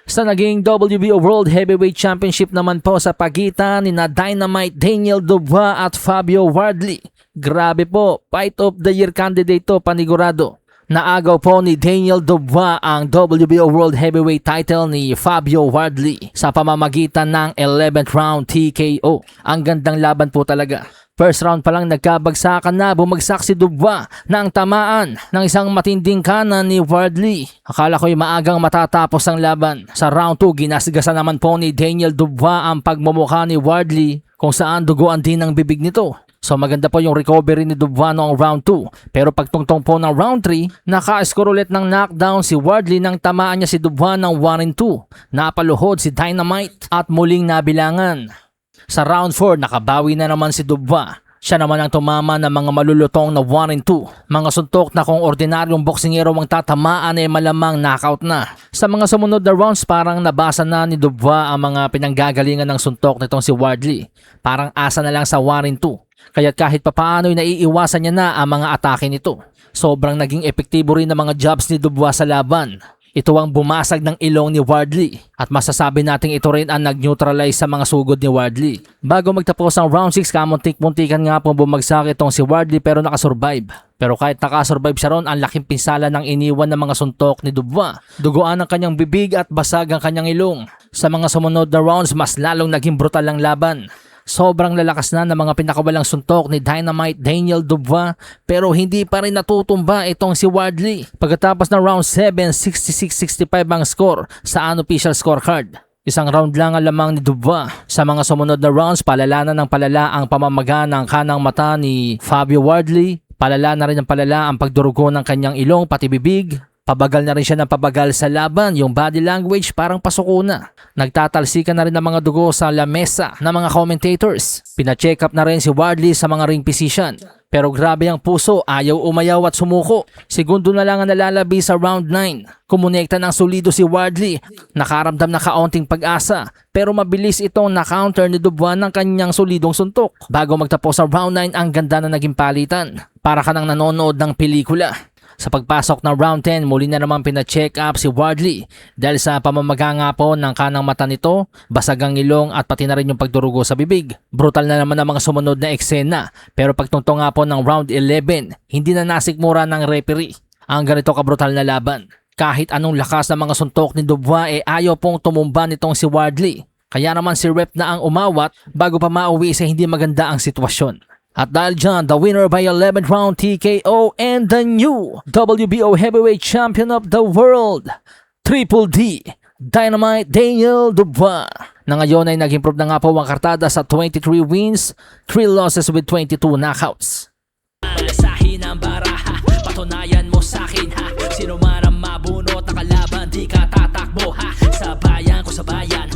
Sa naging WBO World Heavyweight Championship naman po sa pagitan ni na Dynamite Daniel Dubois at Fabio Wardley. Grabe po, fight of the year candidate to panigurado. Naagaw po ni Daniel Dubois ang WBO World Heavyweight title ni Fabio Wardley sa pamamagitan ng 11th round TKO. Ang gandang laban po talaga. First round pa lang nagkabagsakan na, bumagsak si Dubois ng tamaan ng isang matinding kanan ni Wardley. Akala ko'y maagang matatapos ang laban. Sa round 2, ginasgasan naman po ni Daniel Dubois ang pagmumukha ni Wardley kung saan duguan din ang bibig nito. So maganda po yung recovery ni Dubois noong round 2. Pero pagtungtong po ng round 3, naka-score ulit ng knockdown si Wardley nang tamaan niya si Dubois ng 1-2. Napaluhod si Dynamite at muling nabilangan. Sa round 4, nakabawi na naman si Dubois. Siya naman ang tumama ng mga malulutong na 1-2. Mga suntok na kung ordinaryong boksingero ang tatamaan ay malamang knockout na. Sa mga sumunod na rounds, parang nabasa na ni Dubois ang mga pinanggagalingan ng suntok nitong si Wardley. Parang asa na lang sa 1-2. Kaya't kahit papaano ay naiiwasan niya na ang mga atake nito. Sobrang naging epektibo rin ang mga jabs ni Dubois sa laban. Ito ang bumasag ng ilong ni Wardley at masasabi nating ito rin ang nag-neutralize sa mga sugod ni Wardley. Bago magtapos ang round 6, kamuntik-muntikan nga pong bumagsak itong si Wardley pero nakasurvive. Pero kahit nakasurvive siya ron, ang laking pinsala ng iniwan ng mga suntok ni Dubois. Duguan ang kanyang bibig at basag ang kanyang ilong. Sa mga sumunod na rounds, mas lalong naging brutal ang laban. Sobrang lalakas na ng mga pinakawalang suntok ni Dynamite Daniel Dubois pero hindi pa rin natutumba itong si Wardley. Pagkatapos ng round 7, 66-65 ang score sa unofficial scorecard. Isang round lang ang lamang ni Dubois. Sa mga sumunod na rounds, palala na ng palala ang pamamaga ng kanang mata ni Fabio Wardley. Palala na rin ang palala ang pagdurugo ng kanyang ilong pati bibig. Pabagal na rin siya ng pabagal sa laban, yung body language parang pasuko na. Nagtatalsikan na rin ang mga dugo sa lamesa ng mga commentators. Pina-check up na rin si Wardley sa mga ring position. Pero grabe ang puso, ayaw umayaw at sumuko. Segundo na lang ang nalalabi sa round 9. Kumonekta ng solido si Wardley. Nakaramdam na kaunting pag-asa. Pero mabilis itong na-counter ni Dubois ng kanyang solidong suntok. Bago magtapos sa round 9, ang ganda na naging palitan. Para ka nang nanonood ng pelikula. Sa pagpasok ng round 10, muli na naman pina-check up si Wardley dahil sa pamamaga nga po ng kanang mata nito, basag ang ilong at pati na rin yung pagdurugo sa bibig. Brutal na naman ang mga sumunod na eksena pero pagtungtong nga po ng round 11, hindi na nasikmura ng referee ang ganito kabrutal na laban. Kahit anong lakas ng mga suntok ni Dubois ayaw pong tumumba nitong si Wardley. Kaya naman si ref na ang umawat bago pa mauwi sa hindi maganda ang sitwasyon. At dahil dyan, the winner by 11th round TKO and the new WBO Heavyweight Champion of the World, Triple D, Dynamite Daniel Dubois. Na ngayon ay nag-improve na nga po ang kartada sa 23 wins, 3 losses with 22 knockouts. Sahin ang baraha, patunayan mo sa'kin ha. Sino man ang mabunot na kalaban, di ka tatakbo ha. Sa bayan ko sa bayan,